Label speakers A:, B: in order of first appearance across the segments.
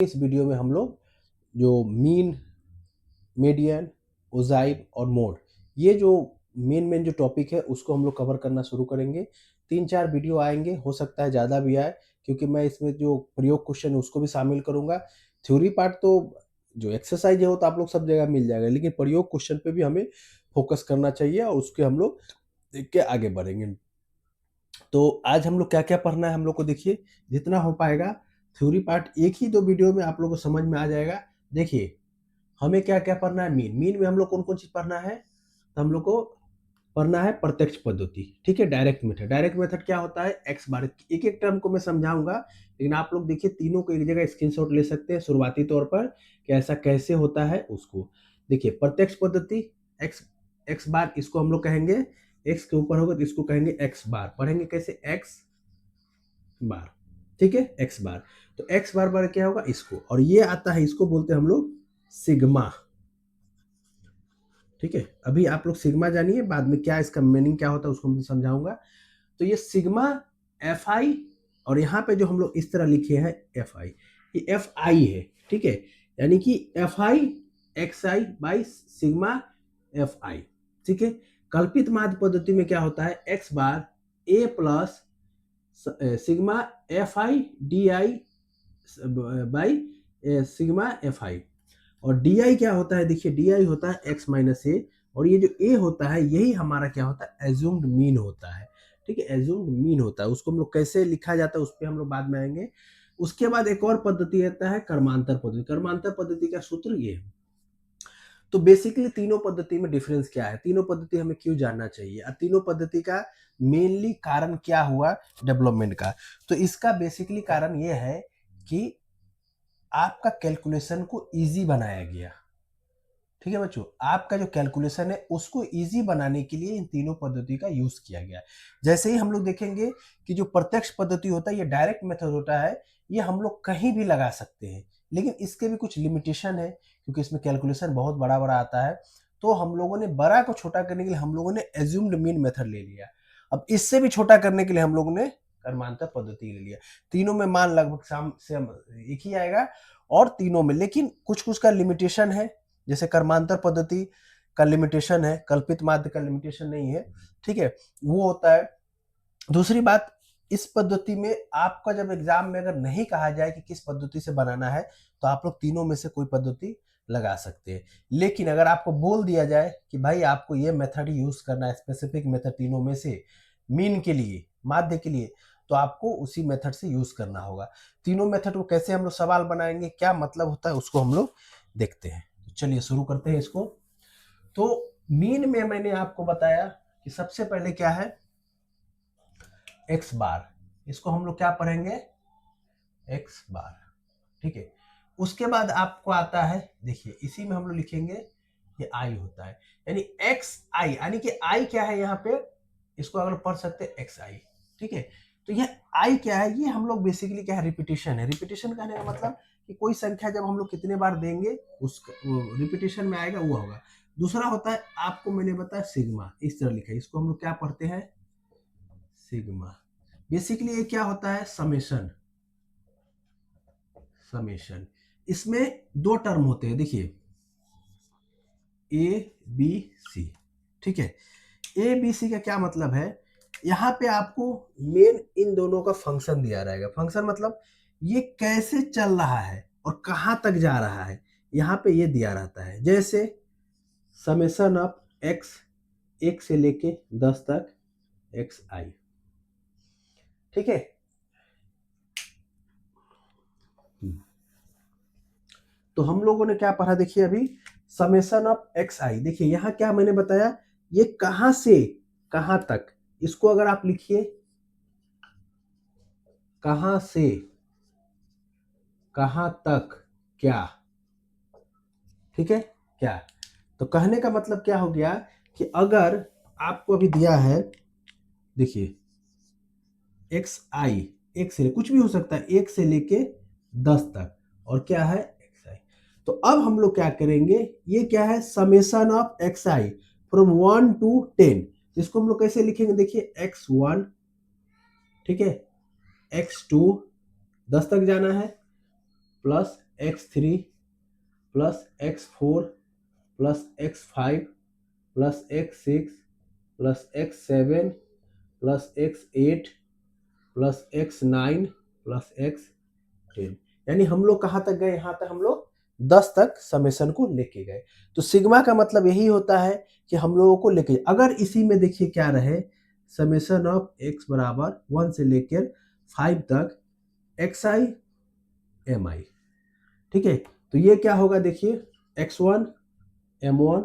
A: इस वीडियो में हम लोग जो मीन, मीडियन, ओजाइव और मोड, ये जो मेन जो टॉपिक है उसको हम लोग कवर करना शुरू करेंगे। 3-4 वीडियो आएंगे, हो सकता है ज़्यादा भी आए, क्योंकि मैं इसमें जो प्रयोग क्वेश्चन है उसको भी शामिल करूंगा। थ्योरी पार्ट तो जो एक्सरसाइज है वो तो आप लोग सब जगह मिल जाएगा, लेकिन प्रयोग क्वेश्चन पे भी हमें फोकस करना चाहिए और उसके हम लोग देख के आगे बढ़ेंगे। तो आज हम लोग क्या क्या पढ़ना है हम लोग को, देखिए जितना हो पाएगा। थ्योरी पार्ट एक ही दो वीडियो में आप लोग को समझ में आ जाएगा। देखिए हमें क्या क्या पढ़ना है। मीन में हम लोग कौन कौन चीज पढ़ना है, तो हम लोग को पढ़ना है प्रत्यक्ष पद्धति, ठीक है। डायरेक्ट मेथड, डायरेक्ट मेथड क्या होता है, एक्स बार। एक एक टर्म को मैं समझाऊंगा, लेकिन आप लोग देखिए तीनों को एक जगह स्क्रीनशॉट ले सकते हैं शुरुआती तौर पर कि ऐसा कैसे होता है उसको। देखिए प्रत्यक्ष पद्धति, एक्स एक्स बार इसको हम लोग कहेंगे, एक्स के ऊपर होगा तो इसको कहेंगे एक्स बार। पढ़ेंगे कैसे, एक्स बार, ठीक है, एक्स बार। तो एक्स बार बार क्या होगा इसको, और ये आता है, इसको बोलते हैं हम लोग सिग्मा, ठीक है। अभी आप लोग सिग्मा जानिए, बाद में क्या इसका मीनिंग क्या होता है उसको मैं समझाऊंगा। तो ये सिग्मा एफ आई, और यहाँ पे जो हम लोग इस तरह लिखे हैं एफ आई, ये एफ आई है, ठीक है। यानी कि F I X I by sigma F I, ठीक है। कल्पित माध्य पद्धति में क्या होता है, x bar A plus sigma F I D I by sigma F I. और डी आई क्या होता है, देखिए डी आई होता है एक्स माइनस ए, और ये जो ए होता है यही हमारा क्या होता है, एज्यूम्ड मीन होता है, ठीक है। एज्यूम्ड मीन होता है, उसको हम लोग कैसे लिखा जाता है उस पर हम लोग बाद में आएंगे। उसके बाद एक और पद्धति आता है कर्मांतर पद्धति। कर्मांतर पद्धति का सूत्र ये है। तो बेसिकली तीनों पद्धति में डिफरेंस क्या है, तीनों पद्धति हमें क्यों जानना चाहिए, और तीनों पद्धति का मेनली कारण क्या हुआ डेवलपमेंट का। तो इसका बेसिकली कारण ये है कि आपका कैलकुलेशन को इजी बनाया गया, ठीक है बच्चों। आपका जो कैलकुलेशन है उसको इजी बनाने के लिए इन तीनों पद्धति का यूज किया गया। जैसे ही हम लोग देखेंगे कि जो प्रत्यक्ष पद्धति होता है, ये डायरेक्ट मेथड होता है, ये हम लोग कहीं भी लगा सकते हैं, लेकिन इसके भी कुछ लिमिटेशन है, क्योंकि इसमें कैलकुलेशन बहुत बड़ा बड़ा आता है। तो हम लोगों ने बड़ा को छोटा करने के लिए हम लोगों ने एज्यूम्ड मीन मेथड ले लिया। अब इससे भी छोटा करने के लिए हम लोगों ने कर्मांतर पद्धति ले लिया। तीनों में मान लगभग साम से एक ही आएगा, और तीनों में लेकिन कुछ कुछ का लिमिटेशन है। जैसे कर्मांतर पद्धति का लिमिटेशन है, कल्पित माध्य का लिमिटेशन नहीं है, ठीक है, वो होता है। दूसरी बात, इस पद्धति में आपका जब एग्जाम में अगर नहीं कहा जाए कि किस पद्धति से बनाना है, तो आप लोग तीनों में से कोई पद्धति लगा सकते हैं। लेकिन अगर आपको बोल दिया जाए कि भाई आपको ये मेथड ही यूज करना है, स्पेसिफिक मेथड तीनों में से, मीन के लिए, माध्य के लिए, तो आपको उसी मेथड से यूज करना होगा। तीनों मेथड को कैसे हम लोग सवाल बनाएंगे, क्या मतलब होता है, उसको हम लोग देखते हैं। तो चलिए शुरू करते हैं इसको। तो मीन में मैंने आपको बताया कि सबसे पहले क्या है, एक्स बार। इसको हम लोग क्या पढ़ेंगे, एक्स बार, ठीक है। उसके बाद आपको आता है, देखिए इसी में हम लोग लिखेंगे ये आई होता है, यानी एक्स आई, यानी कि आई क्या है यहाँ पे, इसको अगर पढ़ सकते हैं एक्स आई, ठीक है। तो ये आई क्या है, ये हम लोग बेसिकली क्या है, रिपीटिशन है। रिपीटिशन कहने का मतलब कि कोई संख्या जब हम लोग कितने बार देंगे उस रिपीटिशन में आएगा, वो होगा। दूसरा होता है, आपको मैंने बताया सिग्मा, इस तरह लिखा है, इसको हम लोग क्या पढ़ते हैं, सिग्मा। बेसिकली ये क्या होता है, समेशन। समेशन, इसमें दो टर्म होते हैं, देखिए ए बी सी, ठीक है। ए बी सी का क्या मतलब है, यहाँ पे आपको मेन इन दोनों का फंक्शन दिया रहेगा। फंक्शन मतलब ये कैसे चल रहा है और कहां तक जा रहा है, यहाँ पे ये दिया रहता है। जैसे समेशन ऑफ एक्स, एक से लेके 10 तक एक्स आई, ठीक है। तो हम लोगों ने क्या पढ़ा, देखिए अभी समेशन ऑफ एक्स आई। देखिए यहाँ क्या मैंने बताया, ये कहां से कहां तक, इसको अगर आप लिखिए कहां से कहां तक क्या, ठीक है, क्या। तो कहने का मतलब क्या हो गया कि अगर आपको अभी दिया है, देखिए एक्स आई, एक से कुछ भी हो सकता है, एक से लेके 10 तक, और क्या है एक्स आई। तो अब हम लोग क्या करेंगे, ये क्या है, summation of x I from 1 to 10। इसको हम लोग कैसे लिखेंगे, देखिए x1, ठीक है, x2, 10 तक जाना है, plus x3 plus x4 plus x5 plus x6 plus x7 plus x8 plus x9 plus x10। यानी हम लोग कहाँ तक गए, यहाँ तक हम लोग 10 तक समेशन को लेके गए। तो सिग्मा का मतलब यही होता है कि हम लोगों को लेके, अगर इसी में देखिए क्या रहे, समेशन ऑफ x बराबर 1 से लेकर 5 तक xi mi, ठीक है। तो ये क्या होगा देखिए, x1 m1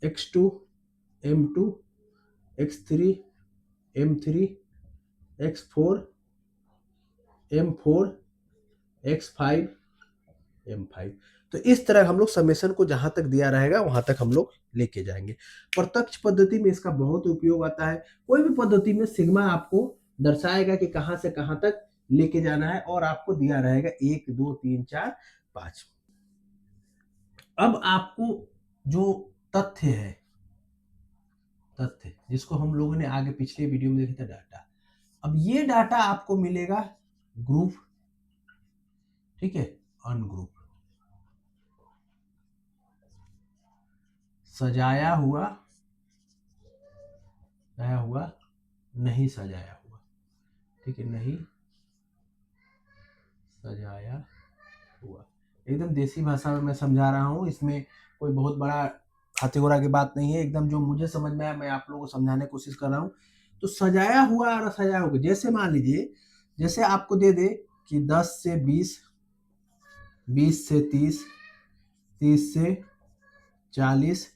A: x2 m2 x3 m3 x4 m4 x5 m5। तो इस तरह हम लोग समेशन को जहां तक दिया रहेगा वहां तक हम लोग लेके जाएंगे। प्रत्यक्ष पद्धति में इसका बहुत उपयोग आता है। कोई भी पद्धति में सिग्मा आपको दर्शाएगा कि कहां से कहां तक लेके जाना है, और आपको दिया रहेगा 1 2 3 4 5। अब आपको जो तथ्य है, तथ्य जिसको हम लोगों ने आगे पिछले वीडियो में देखा था, डाटा, अब ये डाटा आपको मिलेगा ग्रुप, ठीक है, अनग्रुप, सजाया हुआ, सजाया हुआ, नहीं सजाया हुआ, ठीक है, नहीं सजाया हुआ। एकदम देसी भाषा में मैं समझा रहा हूँ, इसमें कोई बहुत बड़ा हाथीघोड़ा की बात नहीं है, एकदम जो मुझे समझ में आया मैं आप लोगों को समझाने की कोशिश कर रहा हूँ। तो सजाया हुआ और सजाया हुआ, जैसे मान लीजिए, जैसे आपको दे दे कि 10 से 20, 20 से 30, 30 से 40,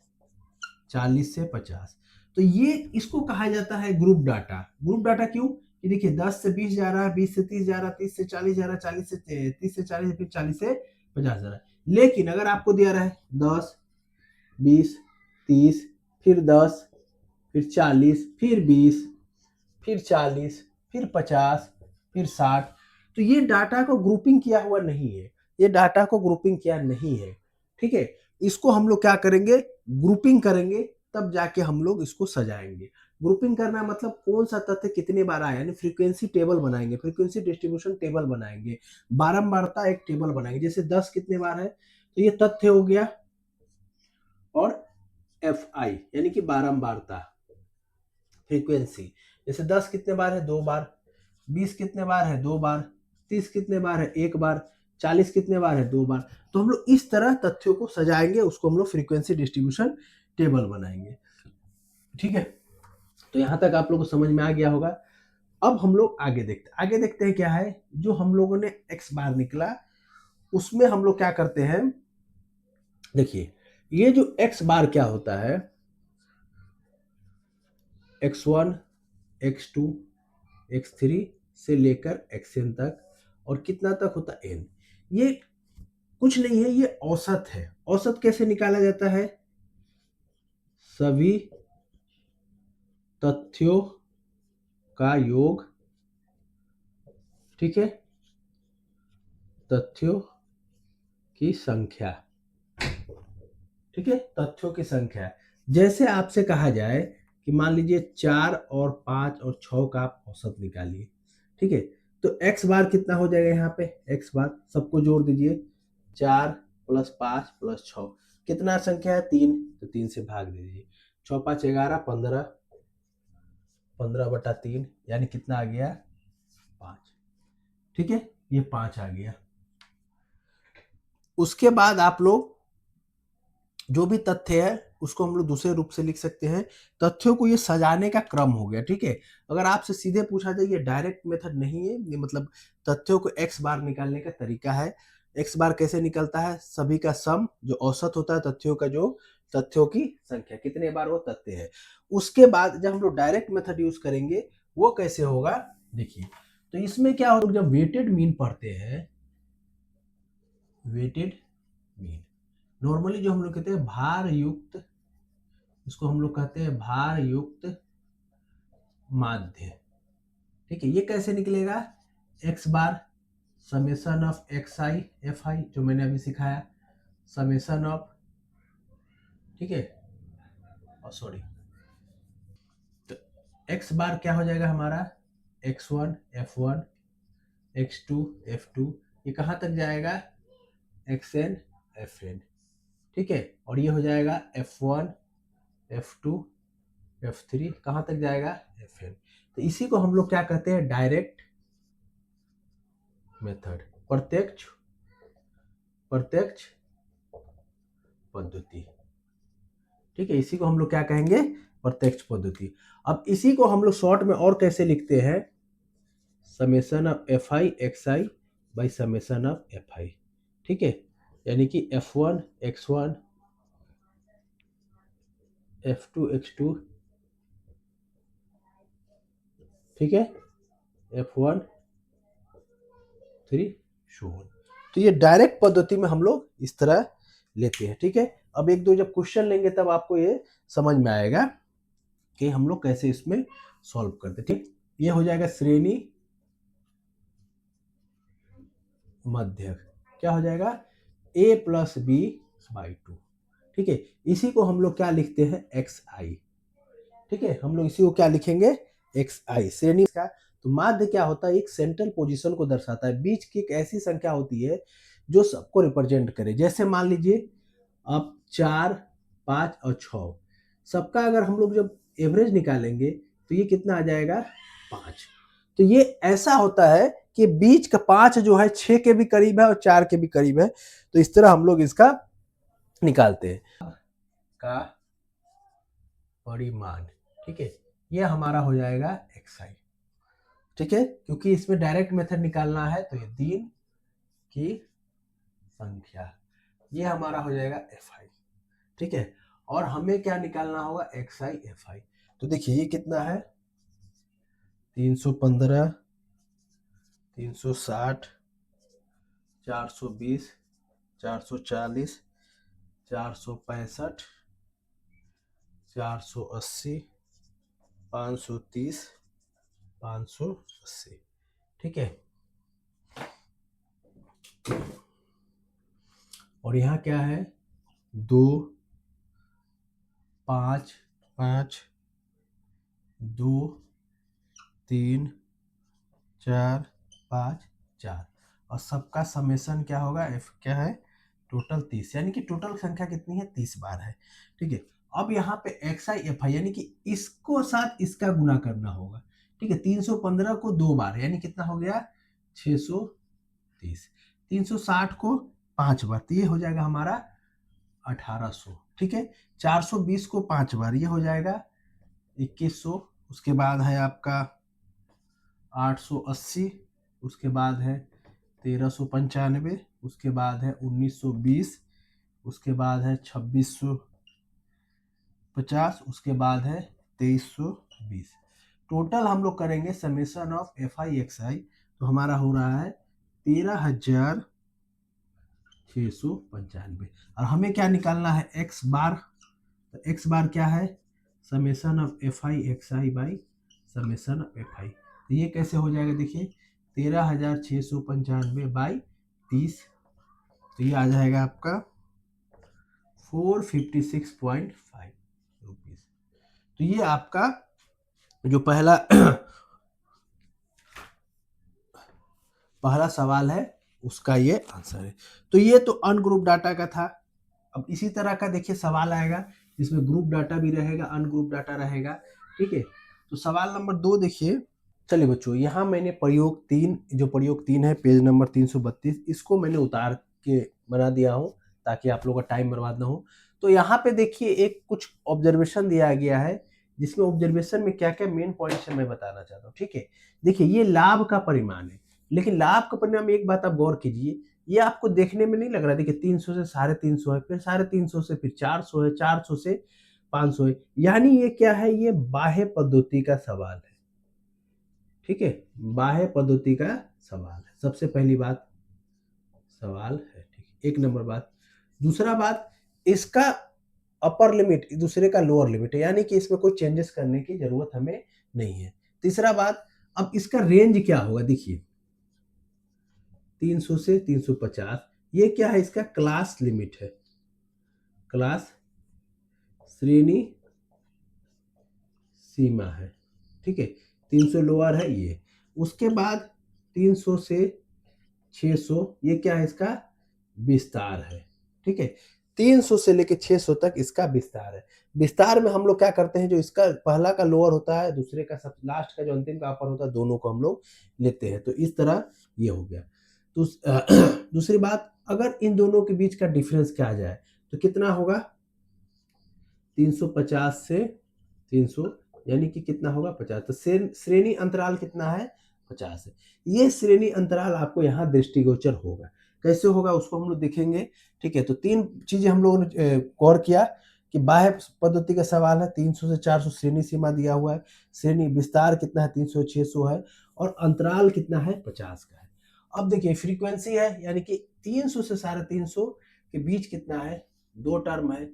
A: 40 से 50, तो ये इसको कहा जाता है ग्रुप डाटा। ग्रुप डाटा क्यों, कि देखिए 10 से 20 जा रहा है, 20 से 30 जा रहा है, 30 से 40 जा रहा है, 40 से 30 से 40, फिर 40 से 50 जा रहा है। लेकिन अगर आपको दिया रहा है 10 20 30, फिर 10, फिर 40, फिर 20, फिर 40, फिर 50, फिर 60, तो ये डाटा को ग्रुपिंग किया हुआ नहीं है, ये डाटा को ग्रुपिंग किया नहीं है, ठीक है। इसको हम लोग क्या करेंगे, ग्रुपिंग करेंगे, तब जाके हम लोग इसको सजाएंगे। ग्रुपिंग करना मतलब कौन सा तथ्य कितने बार आया, यानी फ्रीक्वेंसी टेबल बनाएंगे, फ्रीक्वेंसी डिस्ट्रीब्यूशन टेबल बनाएंगे, बारंबारता एक टेबल बनाएंगे। जैसे 10 कितने बार है, तो ये तथ्य हो गया, और fi यानी कि बारंबारता, फ्रीक्वेंसी, जैसे 10 कितने बार है, 2 बार, 20 कितने बार है, 2 बार, 30 कितने बार है, 1 बार, 40 कितने बार है, 2 बार। तो हम लोग इस तरह तथ्यों को सजाएंगे, उसको हम लोग फ्रीक्वेंसी डिस्ट्रीब्यूशन टेबल बनाएंगे, ठीक है। तो यहां तक आप लोग को समझ में आ गया होगा। अब हम लोग आगे देखते हैं क्या है, जो हम लोगों ने x बार निकला उसमें हम लोग क्या करते हैं, देखिए ये जो x बार क्या होता है, x1 x2 x3 से लेकर xn तक, और कितना तक होता है n, ये कुछ नहीं है, ये औसत है। औसत कैसे निकाला जाता है, सभी तथ्यों का योग, ठीक है, तथ्यों की संख्या, ठीक है, तथ्यों की संख्या। जैसे आपसे कहा जाए कि मान लीजिए 4 और 5 और 6 का आप औसत निकालिए, ठीक है, तो x बार कितना हो जाएगा, यहाँ पे x बार सबको जोड़ दीजिए, 4 प्लस 5 प्लस 6, कितना संख्या है, 3, तो 3 से भाग दीजिए, 6 5 11 15, 15/3, यानी कितना आ गया, 5, ठीक है, ये 5 आ गया। उसके बाद आप लोग जो भी तथ्य है उसको हम लोग दूसरे रूप से लिख सकते हैं। तथ्यों को ये सजाने का क्रम हो गया, ठीक है। अगर आपसे सीधे पूछा जाए, ये डायरेक्ट मेथड नहीं है, ये मतलब तथ्यों को x बार निकालने का तरीका है। x बार कैसे निकलता है, सभी का सम जो औसत होता है तथ्यों का, जो तथ्यों की संख्या कितने बार वो तथ्य है। उसके बाद जब हम लोग डायरेक्ट मेथड यूज करेंगे वो कैसे होगा, देखिए। तो इसमें क्या होगा, जब वेटेड मीन पढ़ते हैं, वेटेड मीन नॉर्मली जो हम लोग कहते हैं भार युक्त, इसको हम लोग कहते हैं भार युक्त माध्य, ठीक है। ये कैसे निकलेगा, x bar summation of xi fi, जो मैंने अभी सिखाया, समेशन ऑफ, ठीक है, सॉरी, तो x बार क्या हो जाएगा हमारा, x1 f1 x2 f2, ये कहाँ तक जाएगा, xn fn, ठीक है। और ये हो जाएगा f1 f2 f3, कहाँ तक जाएगा fn। तो इसी को हम लोग क्या कहते हैं, डायरेक्ट मेथड, प्रत्यक्ष प्रत्यक्ष पद्धति, ठीक है। इसी को हम लोग क्या कहेंगे, प्रत्यक्ष पद्धति। अब इसी को हम लोग शॉर्ट में और कैसे लिखते हैं, summation of F I X I by summation of F आई, ठीक है। यानी कि f1 x1 f2 x2, ठीक है, f1 3 शून्य। तो ये डायरेक्ट पद्धति में हम लोग इस तरह लेते हैं, ठीक है। अब एक दो जब क्वेश्चन लेंगे तब आपको ये समझ में आएगा कि हम लोग कैसे इसमें सॉल्व करते, ठीक। ये हो जाएगा श्रेणी मध्य, क्या हो जाएगा, a प्लस बी बाई 2, ठीक है। इसी को हम लोग क्या लिखते हैं, एक्स आई, ठीक है। हम लोग इसी को क्या लिखेंगे, एक्स आई, श्रेणी का। तो माध्य क्या होता है, एक सेंट्रल पोजीशन को दर्शाता है, बीच की एक ऐसी संख्या होती है जो सबको रिप्रेजेंट करे। जैसे मान लीजिए अब 4, 5 और 6, सबका अगर हम लोग जब एवरेज निकालेंगे तो ये कितना आ जाएगा, 5। तो ये ऐसा होता है कि बीच का 5 जो है 6 के भी करीब है और 4 के भी करीब है। तो इस तरह हम लोग इसका निकालते हैं का परिमाण, ठीक है। ये हमारा हो जाएगा एक्स आई, ठीक है। क्योंकि इसमें डायरेक्ट मेथड निकालना है तो ये दिन की संख्या, ये हमारा हो जाएगा एफ आई, ठीक है। और हमें क्या निकालना होगा, एक्स आई एफ आई। तो देखिए ये कितना है, 315, 360, 420, 440, 465, 480, 530, 580, ठीक है। और यहाँ क्या है, 2, 5, 5, 2, 3, 4, 5, 4, और सबका समेशन क्या होगा, एफ क्या है, टोटल 30, यानी कि टोटल संख्या कितनी है, 30 बार है, ठीक है। अब यहाँ पे एक्स आई एफ आई यानी कि इसको साथ इसका गुना करना होगा, ठीक है। 315 को 2 बार यानी कितना हो गया, 630, 360 को 5 बार तो ये हो जाएगा हमारा 1800, ठीक है। 420 को 5 बार ये हो जाएगा 2100, उसके बाद है आपका 880, उसके बाद है 1395, उसके बाद है 1920, उसके बाद है 2650, उसके बाद है 2320। टोटल हम लोग करेंगे summation of F I X I, तो हमारा हो रहा है 13,695। और हमें क्या निकालना है, एक्स बार। तो एक्स बार क्या है, summation of F I X I by summation of F आई। तो ये कैसे हो जाएगा, देखिए 13,695 बाई 30, तो ये आ जाएगा आपका 456.5 रुपीज। तो ये आपका जो पहला पहला सवाल है उसका ये आंसर है। तो ये तो अनग्रुप डाटा का था। अब इसी तरह का देखिए सवाल आएगा जिसमें ग्रुप डाटा भी रहेगा, अनग्रुप डाटा रहेगा, ठीक है। तो सवाल नंबर 2 देखिए, चलिए बच्चों, यहाँ मैंने प्रयोग 3, जो प्रयोग 3 है पेज नंबर 332, इसको मैंने उतार के बना दिया हूँ ताकि आप लोगों का टाइम बर्बाद ना हो। तो यहाँ पे देखिए एक कुछ ऑब्जर्वेशन दिया गया है, जिसमें ऑब्जर्वेशन में क्या क्या मेन पॉइंट है मैं बताना चाहता हूँ, ठीक है। देखिए ये लाभ का परिमाण है, लेकिन लाभ का परिमाण में एक बात आप गौर कीजिए, ये आपको देखने में नहीं लग रहा है। देखिए 300 से 350 है, फिर 350 से फिर 400 है, 400 से 500 है, यानी ये क्या है, ये बाह्य पद्धति का सवाल है, ठीक है। बाह्य पद्धति का सवाल है, सबसे पहली बात सवाल है, ठीक है, 1 नंबर बात। दूसरा बात, इसका अपर लिमिट दूसरे का लोअर लिमिट है, यानी कि इसमें कोई चेंजेस करने की जरूरत हमें नहीं है। तीसरा बात, अब इसका रेंज क्या होगा, देखिए 300 से 350, ये क्या है, इसका क्लास लिमिट है, क्लास श्रेणी सीमा है, ठीक है। 300 लोअर है ये, उसके बाद 300 से 600 ये क्या है, इसका विस्तार है, ठीक है। 300 से लेके 600 तक इसका विस्तार है। विस्तार में हम लोग क्या करते हैं, जो इसका पहला का लोअर होता है, दूसरे का सब लास्ट का जो अंतिम का अपर होता है, दोनों को हम लोग लेते हैं। तो इस तरह ये हो गया। तो दूसरी बात, अगर इन दोनों के बीच का डिफरेंस क्या आ जाए तो कितना होगा, 350 से 300 यानी कि कितना होगा 50। तो श्रेणी अंतराल कितना है 50 है। ये श्रेणी अंतराल आपको यहाँ दृष्टिगोचर होगा। कैसे होगा उसको हम लोग देखेंगे, ठीक है। तो तीन चीजें हम लोगों ने गौर किया कि बाह्य पद्धति का सवाल है, 300 से 400 श्रेणी सीमा दिया हुआ है, श्रेणी विस्तार कितना है 300 600 है, और अंतराल कितना है 50 का है। अब देखिए फ्रीक्वेंसी है, यानी कि 300 से 350 के बीच कितना है, 2 टर्म है।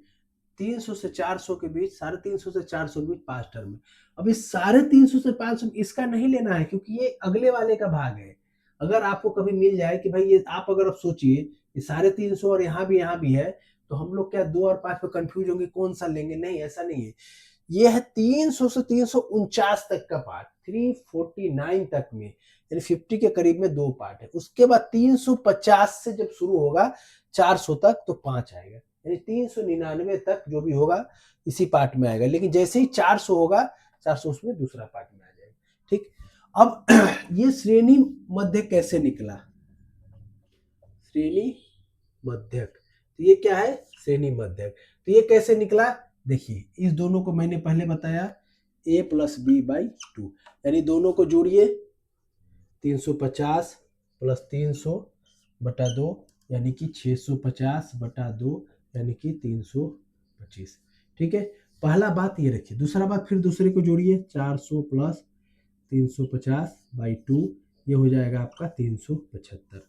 A: 300 से 400 के बीच, 350 से 400 के बीच 5 टर्म है। अब इस 350 से 500 इसका नहीं लेना है, क्योंकि ये अगले वाले का भाग है। अगर आपको कभी मिल जाए कि भाई ये आप अगर आप सोचिए ये 350 और यहाँ भी है, तो हम लोग क्या 2 और 5 पे कंफ्यूज होंगे कौन सा लेंगे, नहीं ऐसा नहीं है। ये है 300 से 349 तक का पार्ट, 349 तक में, यानी 50 के करीब में 2 पार्ट है। उसके बाद 350 से जब शुरू होगा 400 तक तो 5 आएगा, यानी 399 तक जो भी होगा इसी पार्ट में आएगा। लेकिन जैसे ही 400 होगा, 400 उसमें दूसरा पार्ट में आ जाएगा, ठीक। अब ये श्रेणी मध्यक कैसे निकला, श्रेणी मध्यक, तो ये क्या है श्रेणी मध्यक। तो ये कैसे निकला, देखिए इस दोनों को मैंने पहले बताया a प्लस बी बाई 2, यानी दोनों को जोड़िए 350 प्लस 300 बटा 2 यानी कि 650 बटा 2 यानी कि 325, ठीक है। पहला बात ये रखिए। दूसरा बात फिर दूसरे को जोड़िए, 400 प्लस 350 बाई 2, ये हो जाएगा आपका 375।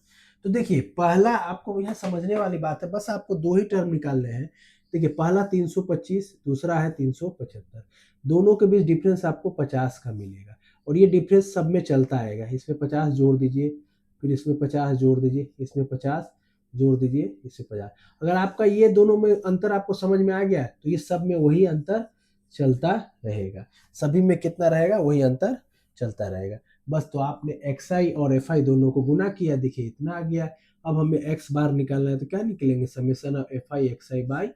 A: तो देखिए पहला आपको यहाँ समझने वाली बात है, बस आपको 2 ही टर्म निकालने हैं। देखिए पहला 325, दूसरा है 375, दोनों के बीच डिफरेंस आपको 50 का मिलेगा, और ये डिफरेंस सब में चलता आएगा। इसमें 50 जोड़ दीजिए, फिर इसमें 50 जोड़ दीजिए, इसमें 50 जोड़ दीजिए, इसमें 50। अगर आपका ये दोनों में अंतर आपको समझ में आ गया तो ये सब में वही अंतर चलता रहेगा, सभी में कितना रहेगा वही अंतर चलता रहेगा। बस तो आपने xi और fi दोनों को गुना किया, देखिए इतना आ गया। अब हमें x बार निकालना है तो क्या निकलेंगे, summation of fi xi by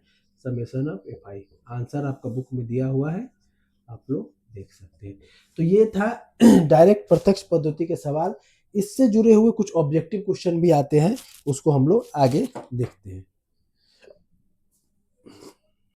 A: summation of fi। Answer आपका बुक में दिया हुआ है, आप लोग देख सकते हैं। तो ये था डायरेक्ट प्रत्यक्ष पद्धति के सवाल। इससे जुड़े हुए कुछ ऑब्जेक्टिव क्वेश्चन भी आते हैं, उसको हम लोग आगे देखते हैं।